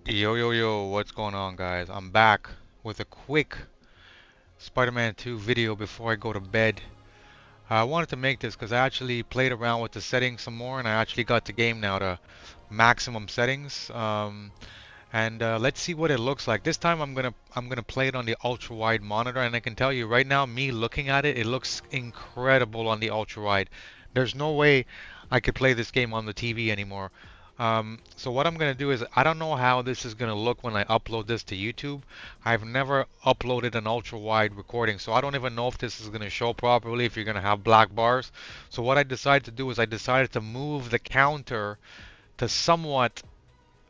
Yo, yo, yo, what's going on, guys? I'm back with a quick Spider-Man 2 video before I go to bed. I wanted to make this because I actually played around with the settings some more and I actually got the game now to maximum settings. And let's see what it looks like. This time I'm gonna play it on the ultra wide monitor, and I can tell you right now, me looking at it, it looks incredible on the ultra wide. There's no way I could play this game on the TV anymore. So what I'm gonna do is I don't know how this is gonna look when I upload this to YouTube. I've never uploaded an ultra wide recording, so I don't even know if this is gonna show properly, if you're gonna have black bars. So what I decided to do is I decided to move the counter to somewhat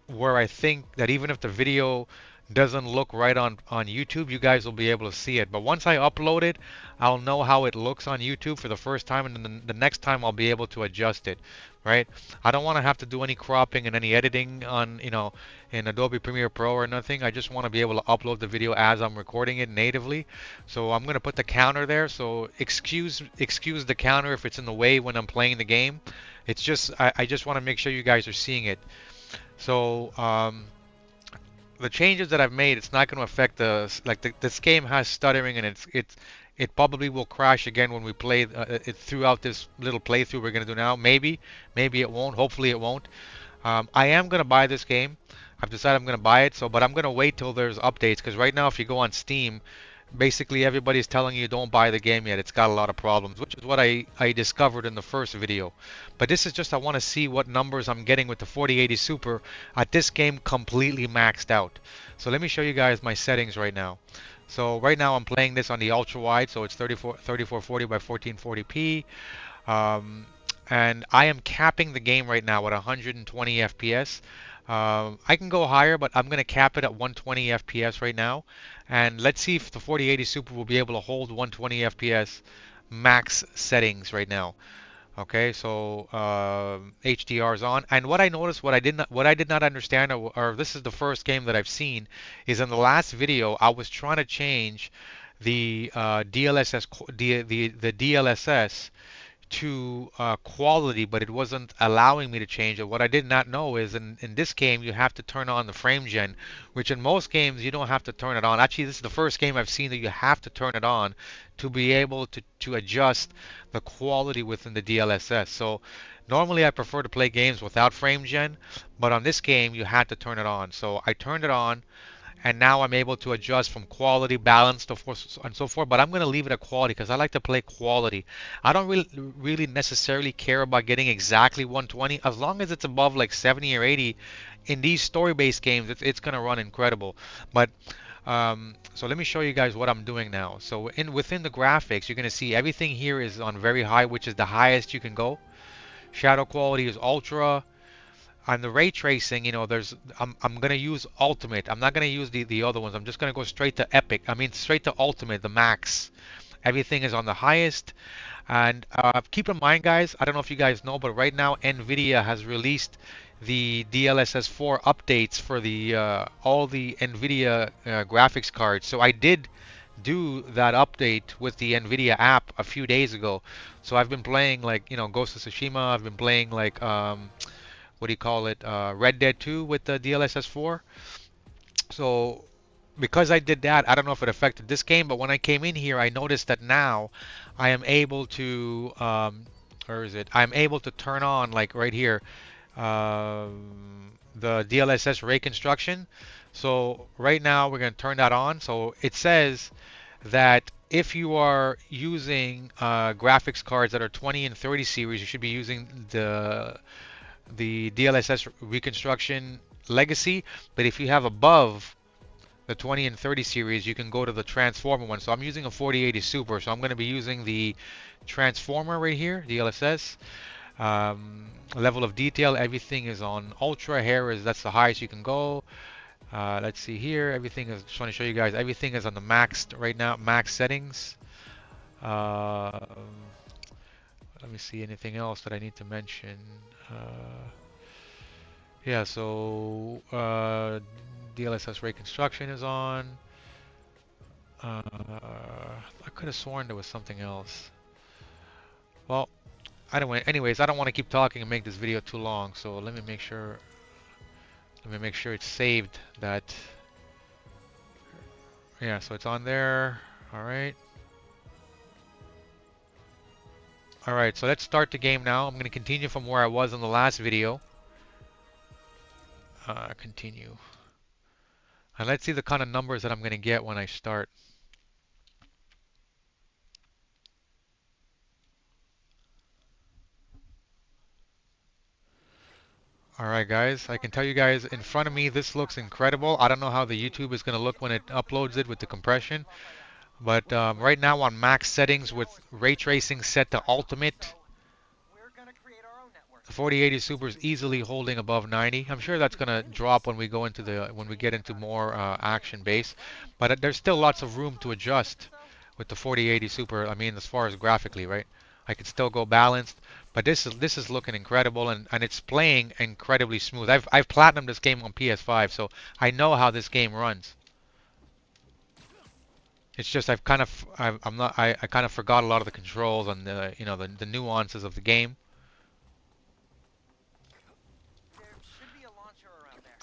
where I think that even if the video doesn't look right on YouTube, you guys will be able to see it. But once I upload it, I'll know how it looks on YouTube for the first time, and then the next time I'll be able to adjust it, right? I don't want to have to do any cropping and any editing on, in Adobe Premiere Pro or nothing. I just want to be able to upload the video as I'm recording it natively. So I'm going to put the counter there. So excuse the counter if it's in the way when I'm playing the game. It's just I just want to make sure you guys are seeing it. So the changes that I've made, it's not going to affect this game has stuttering and it probably will crash again when we play it throughout this little playthrough we're going to do now. Maybe it won't. Hopefully it won't. I am going to buy this game. I've decided I'm going to buy it. But I'm going to wait till there's updates because right now if you go on Steam, basically everybody's telling you don't buy the game yet. It's got a lot of problems, which is what I discovered in the first video. But this is just I want to see what numbers I'm getting with the 4080 Super at this game completely maxed out. So let me show you guys my settings right now. So right now I'm playing this on the ultra wide, so it's 3440 by 1440p. Um, and I am capping the game right now at 120 FPS. I can go higher, but I'm going to cap it at 120 FPS right now. And let's see if the 4080 Super will be able to hold 120 FPS max settings right now. Okay, so HDR is on. And what I noticed, what I did not understand, or this is the first game that I've seen, is in the last video I was trying to change the DLSS, the DLSS to quality, but it wasn't allowing me to change it. What I did not know is in this game you have to turn on the frame gen, which in most games you don't have to turn it on. Actually, this is the first game I've seen that you have to turn it on to be able to adjust the quality within the DLSS. So normally I prefer to play games without frame gen, but on this game you had to turn it on. So I turned it on and now I'm able to adjust from quality, balance, and so forth. But I'm going to leave it at quality because I like to play quality. I don't really necessarily care about getting exactly 120 as long as it's above like 70 or 80. In these story-based games, it's going to run incredible. But so let me show you guys what I'm doing now. So within the graphics, you're going to see everything here is on very high, which is the highest you can go. Shadow quality is ultra. On the ray tracing, I'm gonna use ultimate. I'm not gonna use the other ones. I'm just gonna go straight to epic. I mean straight to ultimate, the max. Everything is on the highest. And keep in mind, guys, I don't know if you guys know, but right now Nvidia has released the DLSS 4 updates for the all the Nvidia graphics cards. So I did do that update with the Nvidia app a few days ago. So I've been playing like Ghost of Tsushima. I've been playing like what do you call it, Red Dead 2 with the DLSS 4. So because I did that, I don't know if it affected this game, but when I came in here, I noticed that now I am able to, where is it? I'm able to turn on like right here, the DLSS ray construction. So right now we're going to turn that on. So it says that if you are using graphics cards that are 20 and 30 series, you should be using the DLSS reconstruction legacy, but if you have above the 20 and 30 series, you can go to the transformer one. So I'm using a 4080 Super, so I'm going to be using the transformer right here, DLSS. Level of detail, everything is on ultra. Hair is that's the highest you can go. Let's see here, everything is just want to show you guys. Everything is on the max right now, max settings. Uh, Let me see anything else that I need to mention. Uh, Yeah, so DLSS ray construction is on. I could have sworn there was something else. Well, I don't. Anyways, I don't want to keep talking and make this video too long. So let me make sure. Let me make sure it's saved. That yeah, so it's on there. All right. All right. So let's start the game now. I'm going to continue from where I was in the last video. Continue. And let's see the kind of numbers that I'm going to get when I start. Alright guys, I can tell you guys in front of me this looks incredible. I don't know how the YouTube is going to look when it uploads it with the compression. But right now on max settings with ray tracing set to ultimate, the 4080 Super is easily holding above 90. I'm sure that's going to drop when we go into when we get into more action base. But there's still lots of room to adjust with the 4080 Super. I mean, as far as graphically, right? I can still go balanced, but this is looking incredible and it's playing incredibly smooth. I've platinumed this game on PS5, so I know how this game runs. It's just I kind of forgot a lot of the controls and the nuances of the game.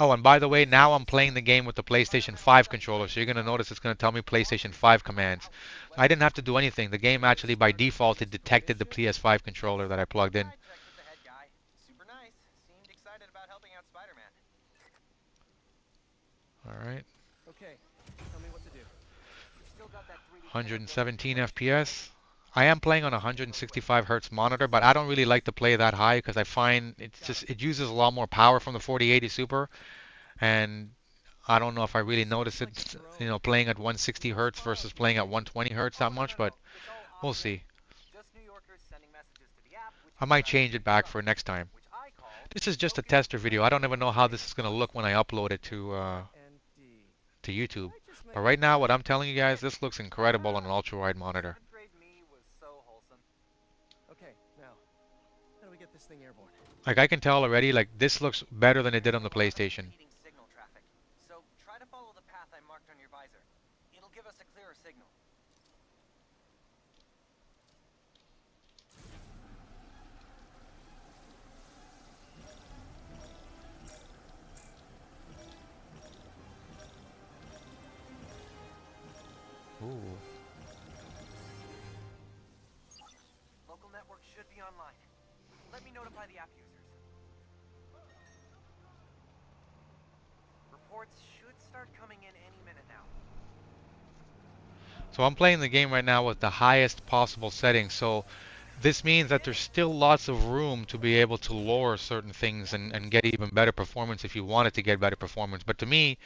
Oh, and by the way, now I'm playing the game with the PlayStation 5 controller, so you're going to notice it's going to tell me PlayStation 5 commands. I didn't have to do anything. The game actually, by default, it detected the PS5 controller that I plugged in. Alright. 117 FPS. I am playing on a 165 hertz monitor, but I don't really like to play that high because I find it uses a lot more power from the 4080 Super, and I don't know if I really notice it, playing at 160 hertz versus playing at 120 hertz that much, but we'll see. I might change it back for next time. This is just a tester video. I don't even know how this is going to look when I upload it to YouTube. But right now, what I'm telling you guys, this looks incredible on an ultra-wide monitor. Like I can tell already, like this looks better than it did on the PlayStation. Ooh. Local network should be online. Let me notify the app users. Reports should start coming in any minute now. So I'm playing the game right now with the highest possible settings. So this means that there's still lots of room to be able to lower certain things and get even better performance if you wanted to get better performance. But to me,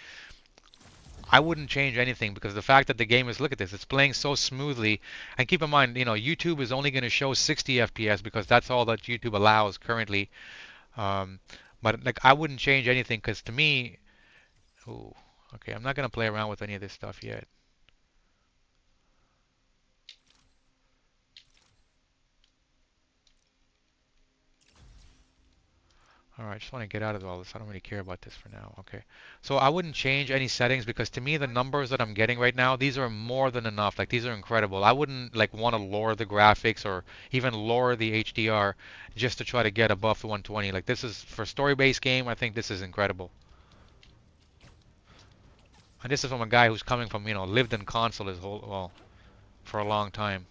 I wouldn't change anything because the fact that the game is, look at this, it's playing so smoothly. And keep in mind, YouTube is only going to show 60 FPS because that's all that YouTube allows currently. Um, but like, I wouldn't change anything because to me, ooh, okay, I'm not going to play around with any of this stuff yet. Alright, just want to get out of all this. I don't really care about this for now. Okay. So I wouldn't change any settings because to me the numbers that I'm getting right now, these are more than enough. Like these are incredible. I wouldn't like want to lower the graphics or even lower the HDR just to try to get above the 120. Like this is for story-based game, I think this is incredible. And this is from a guy who's coming from, lived in console his whole, well, for a long time.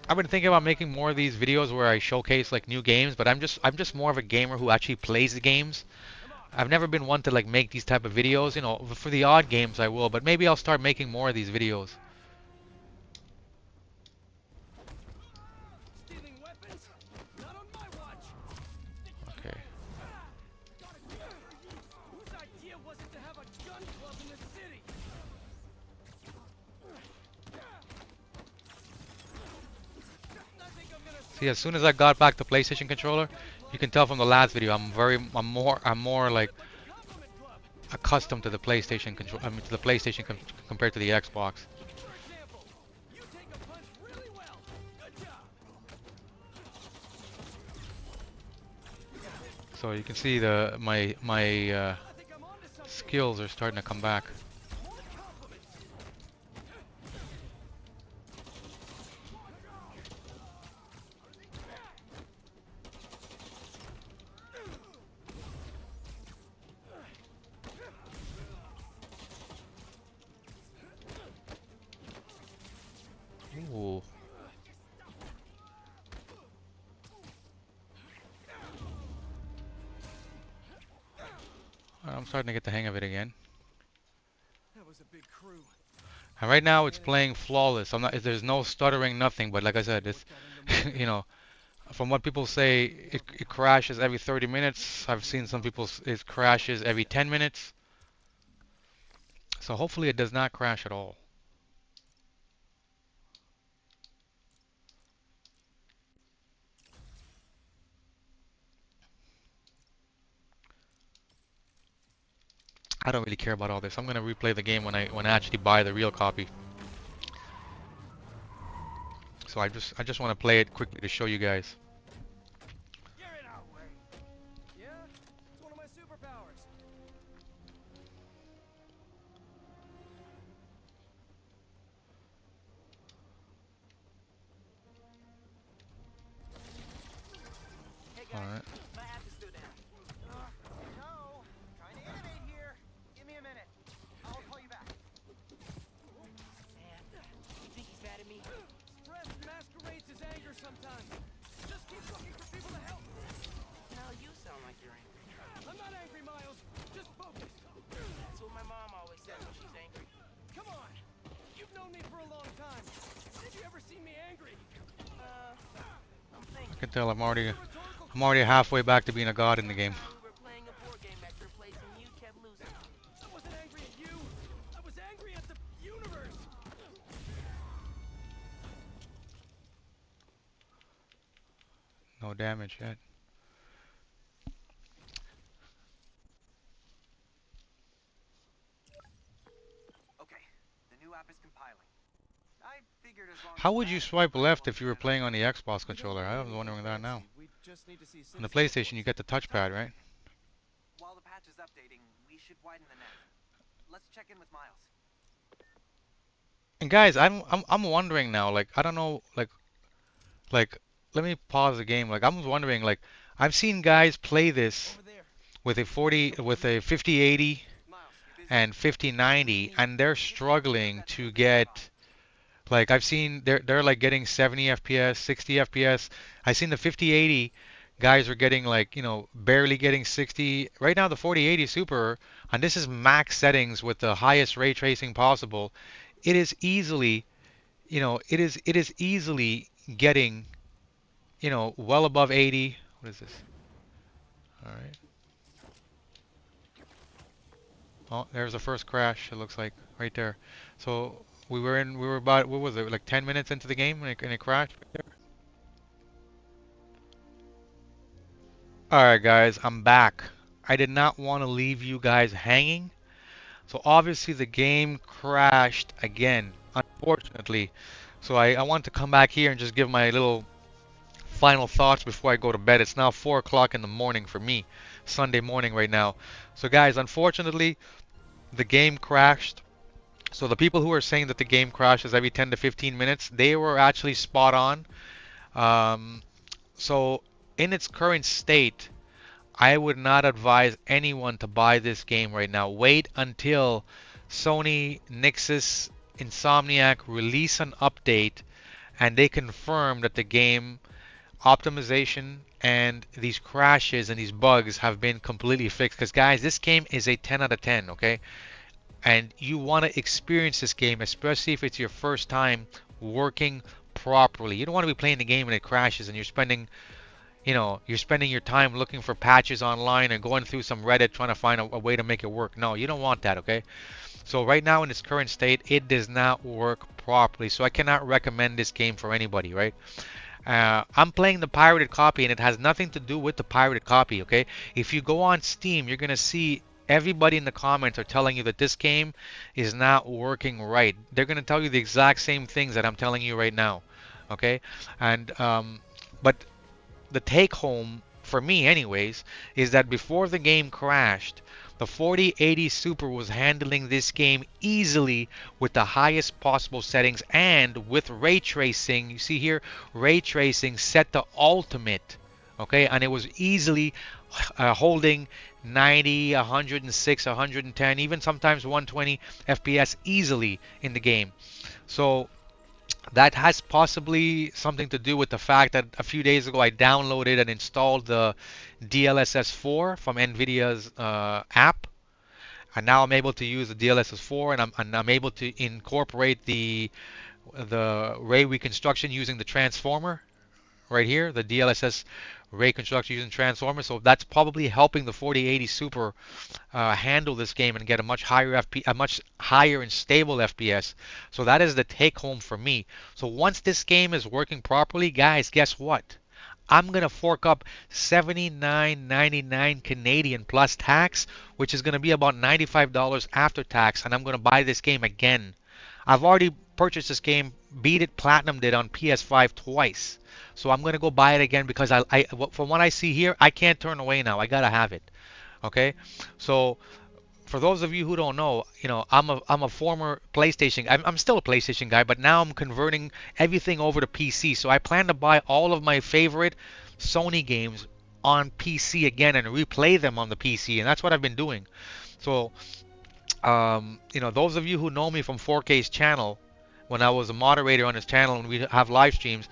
I've been thinking about making more of these videos where I showcase like new games, but I'm just more of a gamer who actually plays the games. I've never been one to like make these type of videos, for the odd games I will, but maybe I'll start making more of these videos. Okay. See, as soon as I got back the PlayStation controller, you can tell from the last video, I'm more like accustomed to the PlayStation control, to the PlayStation compared to the Xbox. So you can see my skills are starting to come back. Ooh. I'm starting to get the hang of it again. That was a big crew. And right now it's playing flawless. I'm not. There's no stuttering, nothing. But like I said, it's you know, from what people say, it crashes every 30 minutes. I've seen some people it crashes every 10 minutes. So hopefully it does not crash at all. I don't really care about all this. I'm gonna replay the game when I actually buy the real copy. So I just want to play it quickly to show you guys. You're in our way. Yeah, it's one of my superpowers. Hey All guys, right. my app is still down. No, trying to innovate here. Give me a minute. I'll call you back. Man, you think he's mad at me? Stress masquerades as anger sometimes. Just keep looking for people to help. No, you sound like you're angry. I'm not angry, Miles. Just focus. That's what my mom always says when she's angry. Come on. You've known me for a long time. Did you ever see me angry? I'm thinking. I can tell I'm already halfway back to being a god in the game. We were playing a board game at your place and you kept losing. I wasn't angry at you. I was angry at the universe. No damage yet. Okay, the new app is compiling. I figured as long How as would you that swipe I left won't if you were handle playing it. on the Xbox controller? I was wondering that now. We just need to see On the citizen PlayStation, you get the touchpad, right? While the patch is updating, we should widen the net. Let's check in with Miles. And guys, I'm wondering now. Like I don't know. Like let me pause the game. Like I'm wondering. Like I've seen guys play this Over there. with a 40, with a 5080 Miles, you busy? and 5090, and they're struggling to get. Like I've seen they're like getting 70 FPS, 60 FPS. I've seen the 5080 guys are getting like, barely getting 60. Right now the 4080 Super, and this is max settings with the highest ray tracing possible. It is easily, it is easily getting, well above 80. What is this? All right. Oh, there's the first crash. It looks like right there. So we were about, what was it, like 10 minutes into the game and it crashed right there. All right, guys, I'm back. I did not want to leave you guys hanging. So obviously the game crashed again, unfortunately. So I want to come back here and just give my little final thoughts before I go to bed. It's now 4 o'clock in the morning for me, Sunday morning right now. So guys, unfortunately, the game crashed. So the people who are saying that the game crashes every 10 to 15 minutes, they were actually spot on. Um, so in its current state, I would not advise anyone to buy this game right now. Wait until Sony, Nixxes, Insomniac release an update and they confirm that the game optimization and these crashes and these bugs have been completely fixed. Because guys, this game is a 10 out of 10, okay? And you want to experience this game, especially if it's your first time working properly. You don't want to be playing the game and it crashes and you're spending your time looking for patches online and going through some Reddit trying to find a way to make it work. No, you don't want that, okay? So right now in its current state, it does not work properly. So I cannot recommend this game for anybody, right? I'm playing the pirated copy and it has nothing to do with the pirated copy, okay? If you go on Steam, you're going to see everybody in the comments are telling you that this game is not working right. They're going to tell you the exact same things that I'm telling you right now, okay? And but the take home for me anyways is that before the game crashed, the 4080 Super was handling this game easily with the highest possible settings and with ray tracing. You see here, ray tracing set to ultimate, okay? And it was easily holding 90, 106, 110, even sometimes 120 FPS easily in the game. So That has possibly something to do with the fact that a few days ago I downloaded and installed the DLSS 4 from NVIDIA's app, and now I'm able to use the DLSS 4, and I'm able to incorporate the ray reconstruction using the transformer right here, the DLSS ray construction using transformer. So that's probably helping the 4080 Super handle this game and get a much higher a much higher and stable FPS. So that is the take home for me. So once this game is working properly, guys, guess what? I'm gonna fork up 79.99 Canadian plus tax, which is gonna be about $95 after tax, and I'm gonna buy this game again. I've already purchased this game, beat it, platinumed it on PS5 twice. So I'm gonna go buy it again because from what I see here, I can't turn away now. I gotta have it. Okay, so for those of you who don't know, I'm a former PlayStation. I'm still a PlayStation guy, but now I'm converting everything over to PC. So I plan to buy all of my favorite Sony games on PC again and replay them on the PC, and that's what I've been doing. So, those of you who know me from 4K's channel, when I was a moderator on his channel and we have live streams,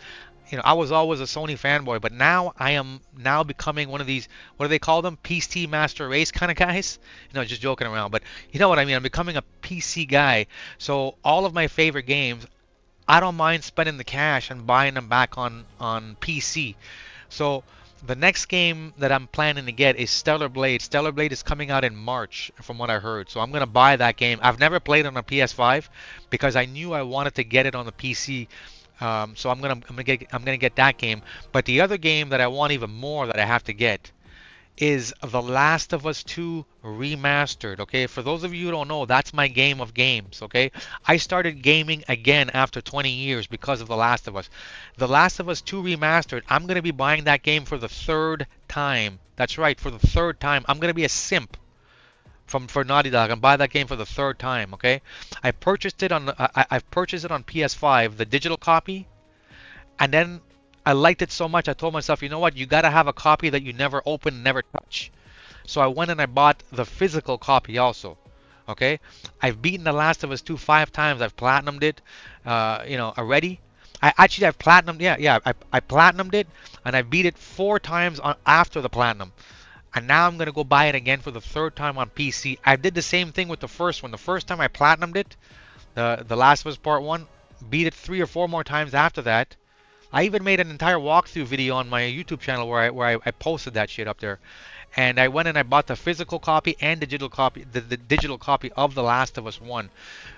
I was always a Sony fanboy, but now I am now becoming one of these, what do they call them? PC Master Race kind of guys. Just joking around, but you know what I mean. I'm becoming a PC guy. So all of my favorite games, I don't mind spending the cash and buying them back on PC. So the next game that I'm planning to get is Stellar Blade. Stellar Blade is coming out in March, from what I heard. So I'm gonna buy that game. I've never played it on a PS5 because I knew I wanted to get it on the PC. So I'm gonna get that game. But the other game that I want even more that I have to get is The Last of Us 2 Remastered. Okay, for those of you who don't know, that's my game of games. Okay, I started gaming again after 20 years because of The Last of Us. The Last of Us 2 Remastered. I'm gonna be buying that game for the third time. That's right, for the third time. I'm gonna be a simp for Naughty Dog and buy that game for the third time. Okay, I purchased it on I've purchased it on PS5, the digital copy, and then I liked it so much I told myself, you know what, you gotta have a copy that you never open, never touch. So I went and I bought the physical copy also. Okay, I've beaten The Last of Us 2 5 times. I've platinumed it, already. I've platinumed, yeah, I platinumed it, and I beat it 4 times after the platinum. And now I'm gonna go buy it again for the third time on PC. I did the same thing with the first one. The first time I platinumed it, the Last of Us Part 1, beat it 3 or 4 more times after that. I even made an entire walkthrough video on my YouTube channel where I posted that shit up there. And I went and I bought the physical copy and the digital copy of The Last of Us 1.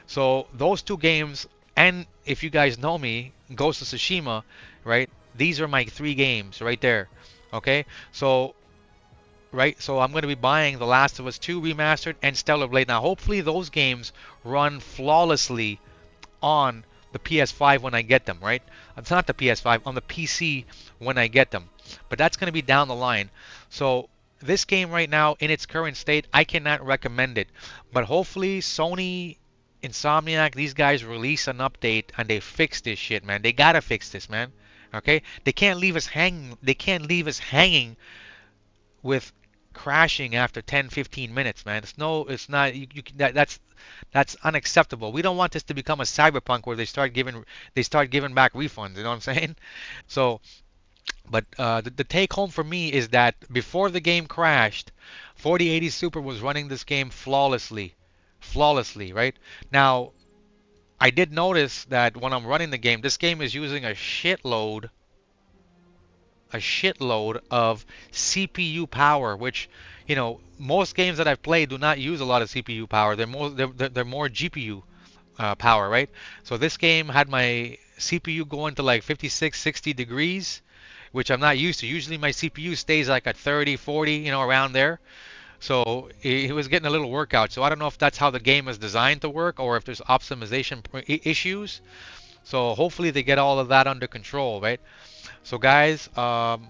So those two games, and if you guys know me, Ghost of Tsushima, right? These are my 3 games right there. Okay? So I'm going to be buying The Last of Us 2 Remastered and Stellar Blade. Now hopefully those games run flawlessly on the PS5 when I get them, right? It's not the PS5, on the PC when I get them. But that's going to be down the line. So this game right now, in its current state, I cannot recommend it. But hopefully Sony, Insomniac, these guys release an update and they fix this shit, man. They gotta fix this, man. Okay? They can't leave us hanging. They can't leave us hanging with crashing after 10-15 minutes, man. It's not that's unacceptable. We don't want this to become a cyberpunk where they start giving back refunds, you know what I'm saying? So, but the take home for me is that before the game crashed, 4080 Super was running this game flawlessly, right? Now, I did notice that when I'm running the game, this game is using a shitload of CPU power, which, most games that I've played do not use a lot of CPU power. They're more GPU power, right? So this game had my CPU going to like 56, 60 degrees, which I'm not used to. Usually my CPU stays like at 30, 40, around there. So it was getting a little workout. So I don't know if that's how the game is designed to work or if there's optimization issues. So hopefully they get all of that under control, right? So guys, I'm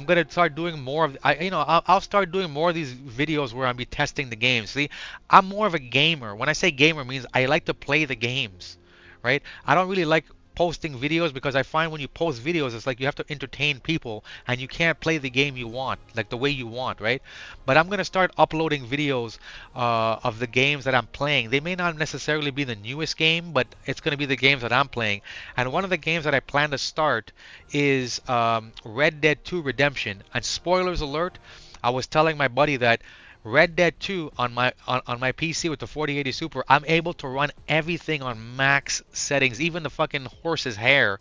gonna start doing more of I'll start doing more of these videos where I'll be testing the games. See, I'm more of a gamer. When I say gamer, it means I like to play the games, right? I don't really like posting videos because I find when you post videos, it's like you have to entertain people and you can't play the game you want, like the way you want, right? But I'm gonna start uploading videos of the games that I'm playing. They may not necessarily be the newest game, but it's gonna be the games that I'm playing. And one of the games that I plan to start is Red Dead 2 Redemption. And spoilers alert, I was telling my buddy that Red Dead 2 on my PC with the 4080 Super, I'm able to run everything on max settings, even the fucking horse's hair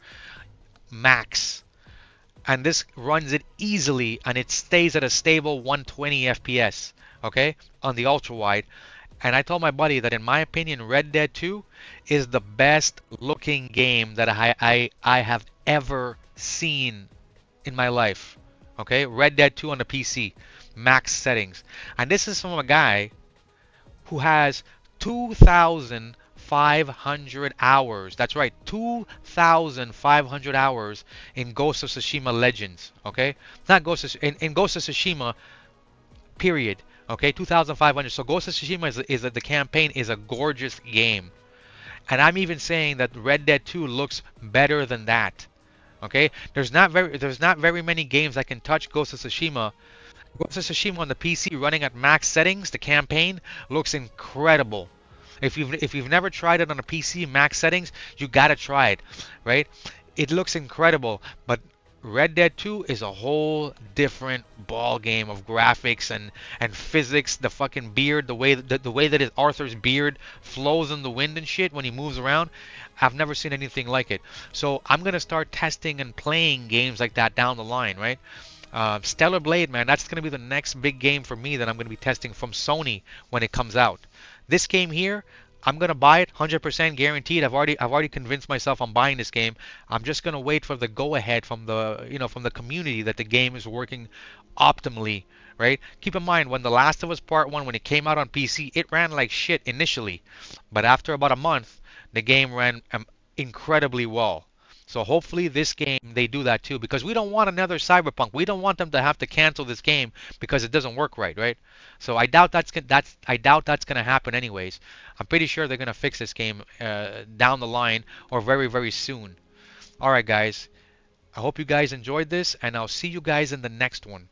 max. And this runs it easily and it stays at a stable 120 FPS, okay? On the ultra wide. And I told my buddy that in my opinion Red Dead 2 is the best looking game that I have ever seen in my life. Okay? Red Dead 2 on the PC, max settings. And this is from a guy who has 2,500 hours. That's right, 2,500 hours in Ghost of Tsushima Legends. Okay? Not Ghost of, in Ghost of Tsushima, period. Okay? 2,500. So Ghost of Tsushima the campaign is a gorgeous game. And I'm even saying that Red Dead 2 looks better than that. Okay, there's not very many games that can touch Ghost of Tsushima. Ghost of Tsushima on the PC running at max settings, the campaign looks incredible. If you've never tried it on a PC max settings, you gotta try it, right? It looks incredible, but Red Dead 2 is a whole different ball game of graphics and physics. The fucking beard, the way that his Arthur's beard flows in the wind and shit when he moves around, I've never seen anything like it. So I'm gonna start testing and playing games like that down the line, right? Stellar Blade, man, that's gonna be the next big game for me that I'm gonna be testing from Sony when it comes out. This game here, I'm gonna buy it 100% guaranteed. I've already convinced myself I'm buying this game. I'm just gonna wait for the go ahead from the community that the game is working optimally, right? Keep in mind when The Last of Us Part 1 when it came out on PC, it ran like shit initially, but after about a month, the game ran incredibly well. So hopefully this game they do that too because we don't want another Cyberpunk. We don't want them to have to cancel this game because it doesn't work right? So I doubt that's gonna happen anyways. I'm pretty sure they're gonna fix this game down the line or very soon. All right, guys. I hope you guys enjoyed this, and I'll see you guys in the next one.